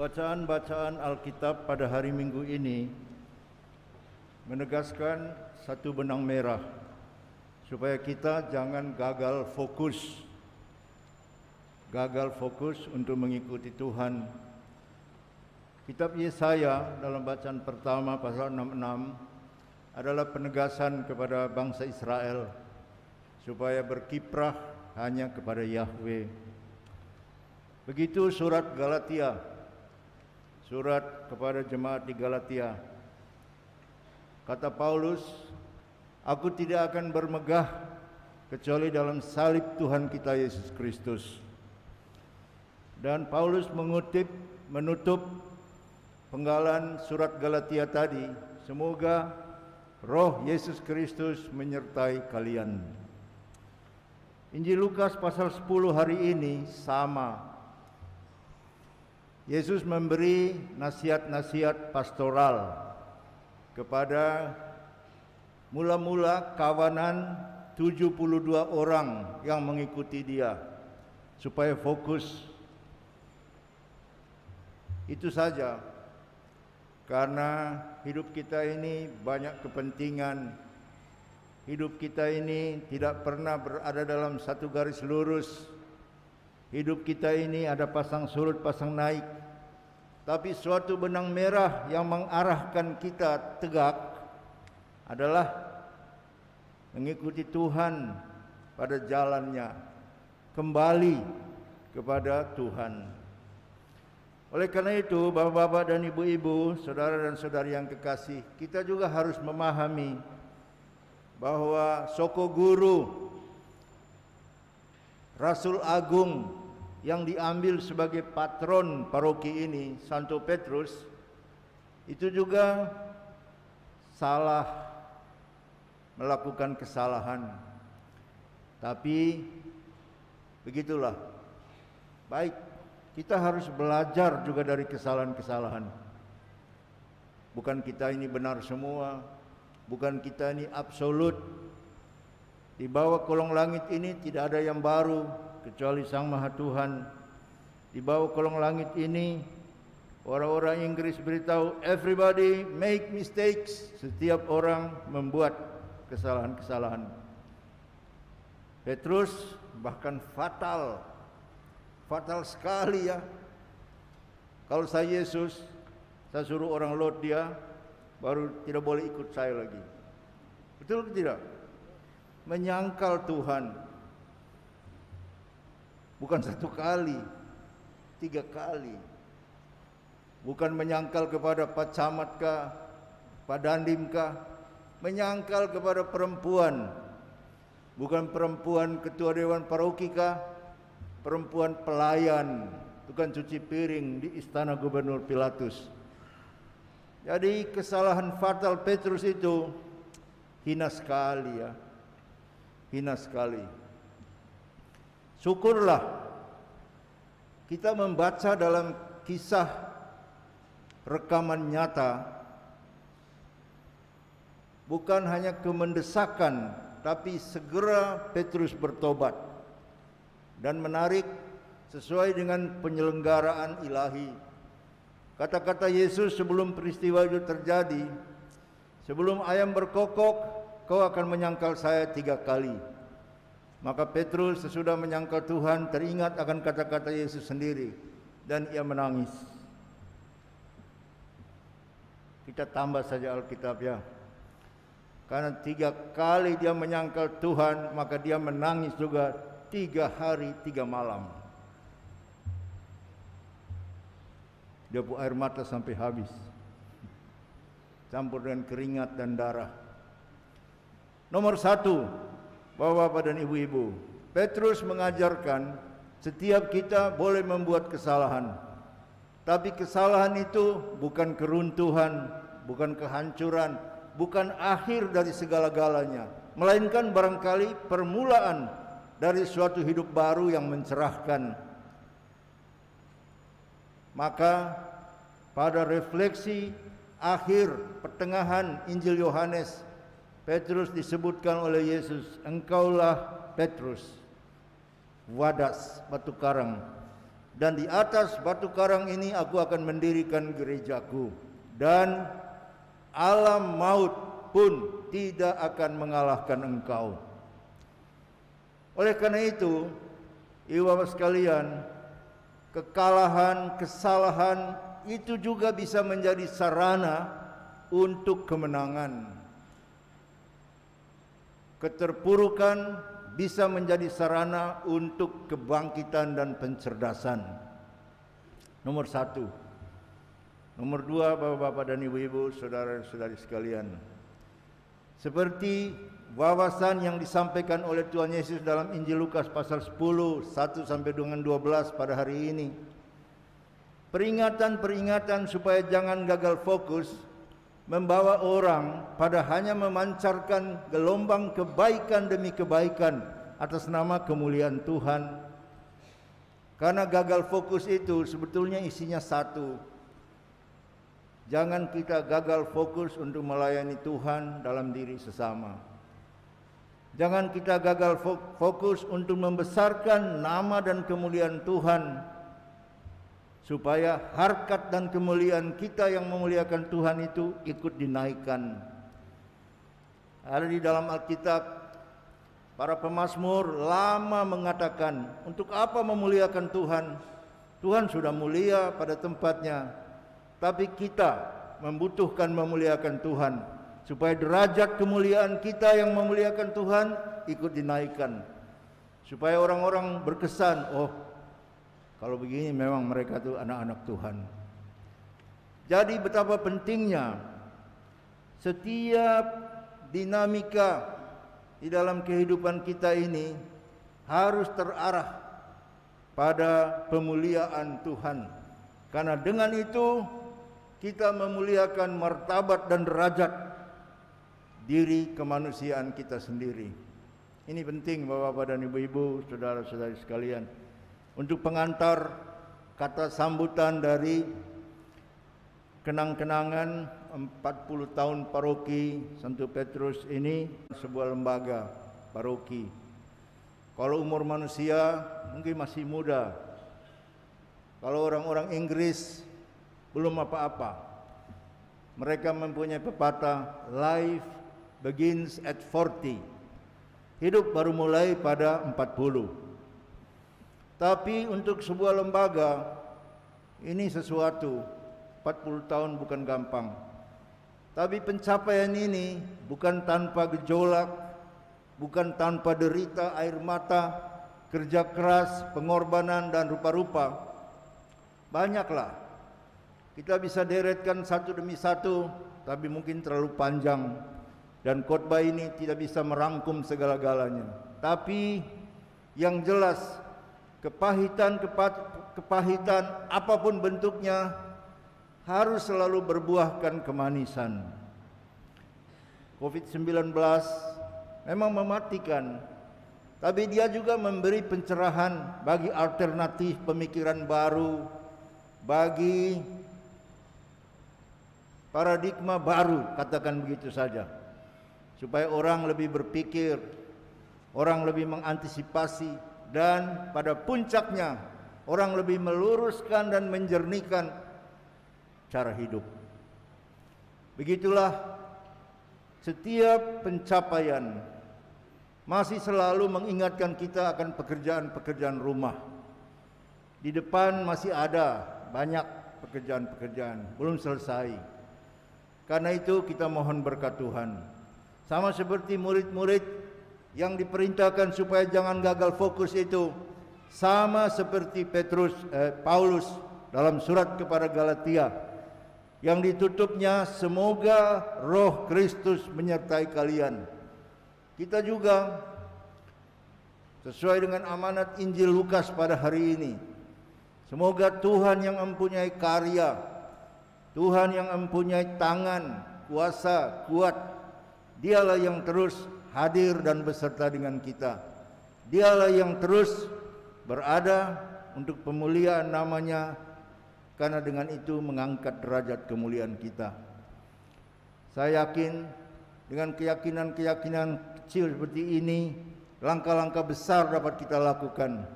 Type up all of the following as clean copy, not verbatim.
Bacaan-bacaan Alkitab pada hari Minggu ini menegaskan satu benang merah supaya kita jangan gagal fokus untuk mengikuti Tuhan. Kitab Yesaya dalam bacaan pertama pasal 66 adalah penegasan kepada bangsa Israel supaya berkiprah hanya kepada Yahweh. Begitu surat Galatia, surat kepada jemaat di Galatia. Kata Paulus, aku tidak akan bermegah kecuali dalam salib Tuhan kita Yesus Kristus. Dan Paulus menutup penggalan surat Galatia tadi, semoga roh Yesus Kristus menyertai kalian. Injil Lukas pasal 10 hari ini sama. Yesus memberi nasihat-nasihat pastoral kepada mula-mula kawanan 72 orang yang mengikuti dia supaya fokus. Itu saja, karena hidup kita ini banyak kepentingan. Hidup kita ini tidak pernah berada dalam satu garis lurus. Hidup kita ini ada pasang surut, pasang naik. Tapi suatu benang merah yang mengarahkan kita tegak adalah mengikuti Tuhan pada jalannya, kembali kepada Tuhan. Oleh karena itu, bapak-bapak dan ibu-ibu, saudara dan saudari yang kekasih, kita juga harus memahami bahwa Soko Guru, Rasul Agung yang diambil sebagai patron paroki ini, Santo Petrus, itu juga salah, melakukan kesalahan. Tapi begitulah. Baik, kita harus belajar juga dari kesalahan-kesalahan. Bukan kita ini benar semua, bukan kita ini absolut. Di bawah kolong langit ini tidak ada yang baru kecuali Sang Maha Tuhan. Di bawah kolong langit ini orang-orang Inggris beritahu, everybody make mistakes. Setiap orang membuat kesalahan-kesalahan. Petrus bahkan fatal sekali ya. Kalau saya Yesus, saya suruh orang load dia, baru tidak boleh ikut saya lagi. Betul atau tidak? Menyangkal Tuhan. Bukan satu kali, 3 kali. Bukan menyangkal kepada Pak Camat kah, Pak Dandim kah, menyangkal kepada perempuan. Bukan perempuan ketua dewan paroki kah, perempuan pelayan, tukang cuci piring di istana Gubernur Pilatus. Jadi kesalahan fatal Petrus itu hina sekali ya. Hina sekali. Syukurlah kita membaca dalam kisah rekaman nyata bukan hanya kemendesakan, tapi segera Petrus bertobat dan menarik sesuai dengan penyelenggaraan ilahi. Kata-kata Yesus sebelum peristiwa itu terjadi, sebelum ayam berkokok, kau akan menyangkal saya 3 kali. Maka Petrus sesudah menyangkal Tuhan teringat akan kata-kata Yesus sendiri dan ia menangis. Kita tambah saja Alkitab ya. Karena 3 kali dia menyangkal Tuhan, maka dia menangis juga 3 hari 3 malam. Dia buang air mata sampai habis, campur dengan keringat dan darah. Nomor 1, Bapak-bapak dan ibu-ibu, Petrus mengajarkan setiap kita boleh membuat kesalahan. Tapi kesalahan itu bukan keruntuhan, bukan kehancuran, bukan akhir dari segala-galanya, melainkan barangkali permulaan dari suatu hidup baru yang mencerahkan. Maka pada refleksi akhir pertengahan Injil Yohanes, Petrus disebutkan oleh Yesus, engkaulah Petrus, wadas batu karang, dan di atas batu karang ini aku akan mendirikan gerejaku, dan alam maut pun tidak akan mengalahkan engkau. Oleh karena itu, Ibu-Bapak sekalian, kekalahan, kesalahan itu juga bisa menjadi sarana untuk kemenangan. Keterpurukan bisa menjadi sarana untuk kebangkitan dan pencerdasan. Nomor satu. Nomor dua, Bapak-bapak dan Ibu-ibu, saudara-saudari sekalian, seperti wawasan yang disampaikan oleh Tuhan Yesus dalam Injil Lukas pasal 10, 1 sampai dengan 12 pada hari ini, peringatan-peringatan supaya jangan gagal fokus membawa orang pada hanya memancarkan gelombang kebaikan demi kebaikan atas nama kemuliaan Tuhan. Karena gagal fokus itu sebetulnya isinya satu. Jangan kita gagal fokus untuk melayani Tuhan dalam diri sesama. Jangan kita gagal fokus untuk membesarkan nama dan kemuliaan Tuhan, supaya harkat dan kemuliaan kita yang memuliakan Tuhan itu ikut dinaikkan. Ada di dalam Alkitab, para pemazmur lama mengatakan, untuk apa memuliakan Tuhan? Tuhan sudah mulia pada tempatnya, tapi kita membutuhkan memuliakan Tuhan, supaya derajat kemuliaan kita yang memuliakan Tuhan ikut dinaikkan, supaya orang-orang berkesan, oh, kalau begini memang mereka itu anak-anak Tuhan. Jadi betapa pentingnya setiap dinamika di dalam kehidupan kita ini harus terarah pada pemuliaan Tuhan. Karena dengan itu kita memuliakan martabat dan derajat diri kemanusiaan kita sendiri. Ini penting Bapak-bapak dan Ibu-ibu, saudara-saudari sekalian. Untuk pengantar kata sambutan dari kenang-kenangan 40 tahun paroki Santo Petrus ini, sebuah lembaga paroki. Kalau umur manusia mungkin masih muda. Kalau orang-orang Inggris belum apa-apa. Mereka mempunyai pepatah, life begins at 40. Hidup baru mulai pada 40. Tapi untuk sebuah lembaga ini sesuatu, 40 tahun bukan gampang. Tapi pencapaian ini bukan tanpa gejolak, bukan tanpa derita, air mata, kerja keras, pengorbanan dan rupa-rupa. Banyaklah. Kita bisa deretkan satu demi satu, tapi mungkin terlalu panjang. Dan khotbah ini tidak bisa merangkum segala-galanya. Tapi yang jelas, kepahitan apapun bentuknya harus selalu berbuahkan kemanisan. COVID-19 memang mematikan, tapi dia juga memberi pencerahan bagi alternatif pemikiran baru, bagi paradigma baru, katakan begitu saja, supaya orang lebih berpikir, orang lebih mengantisipasi, dan pada puncaknya orang lebih meluruskan dan menjernihkan cara hidup. Begitulah setiap pencapaian masih selalu mengingatkan kita akan pekerjaan-pekerjaan rumah. Di depan masih ada banyak pekerjaan-pekerjaan belum selesai. Karena itu kita mohon berkat Tuhan. Sama seperti murid-murid yang diperintahkan supaya jangan gagal fokus itu, sama seperti Paulus dalam surat kepada Galatia yang ditutupnya, semoga Roh Kristus menyertai kalian. Kita juga sesuai dengan amanat Injil Lukas pada hari ini, semoga Tuhan yang mempunyai karya, Tuhan yang mempunyai tangan, kuasa, kuat, dialah yang terus hadir dan beserta dengan kita. Dialah yang terus berada untuk pemuliaan namanya, karena dengan itu mengangkat derajat kemuliaan kita. Saya yakin dengan keyakinan-keyakinan kecil seperti ini, langkah-langkah besar dapat kita lakukan.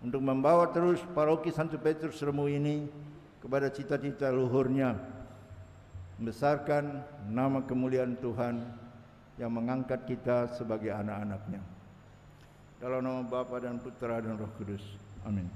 untuk membawa terus paroki Santo Petrus Remu ini kepada cita-cita luhurnya, membesarkan nama kemuliaan Tuhan yang mengangkat kita sebagai anak-anaknya. Dalam nama Bapa dan Putra dan Roh Kudus. Amin.